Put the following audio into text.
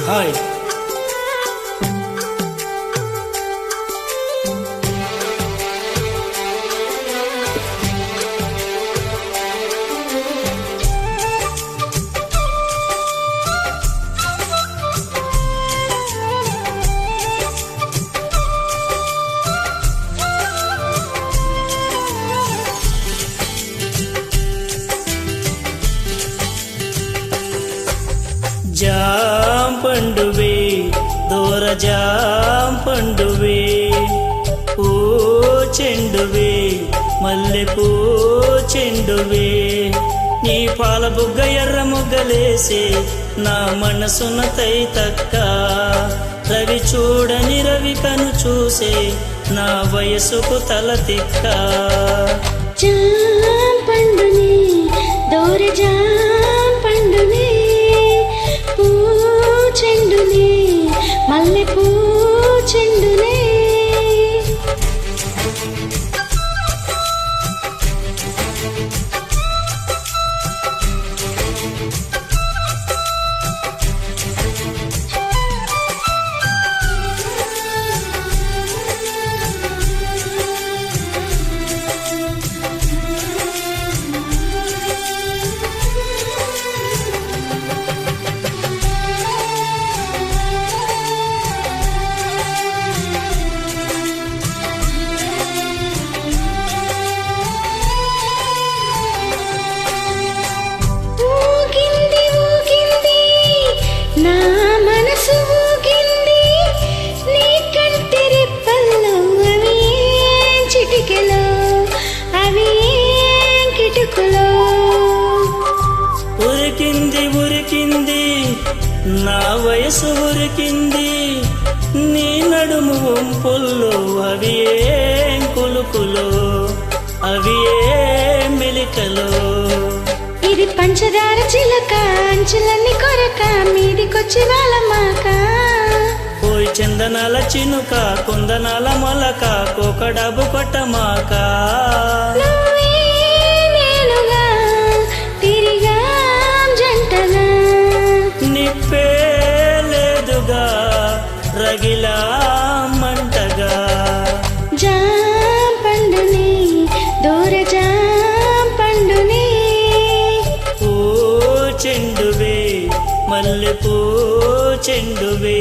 hi jam పండువే దూర jam పండువే పూ చెండువే మల్లె పూ చెండువే నీ పాల బుగ్గ ఎర్ర ముగ్గలేసే నా మనసున తైతక్క రవి చూడని రవి కను చూసే నా వయసుకు తల తిక్క జాం పండునే దూర జాం పండునే పూ చెండునే మల్లె పూ చెండునే నా మనసు ఊగింది నీ కంటి రెప్పల్లో అవి చిటికెలో అవి కిటుకులో ఉరికింది ఉరికింది నా వయసు ఉరికింది నీ నడుము వంపుల్లో అవి ఏం కులుకులో అవి ఏం మెలికలో ఇది పంచదార చిలక అంచులన్నీ కొరక మీదికొచ్చి వాళ్ళమాక పోయి చందనాల చినుక కుందనాల మొలక కోకడాబు కొట్టమాక నువ్వే నేనుగా తిరిగా జంటగా నిప్పే లేదుగా రగిలా మంటగా జాం పండునే దూర జాం పండునే పూ చెండువే మల్లె పూ చెండువే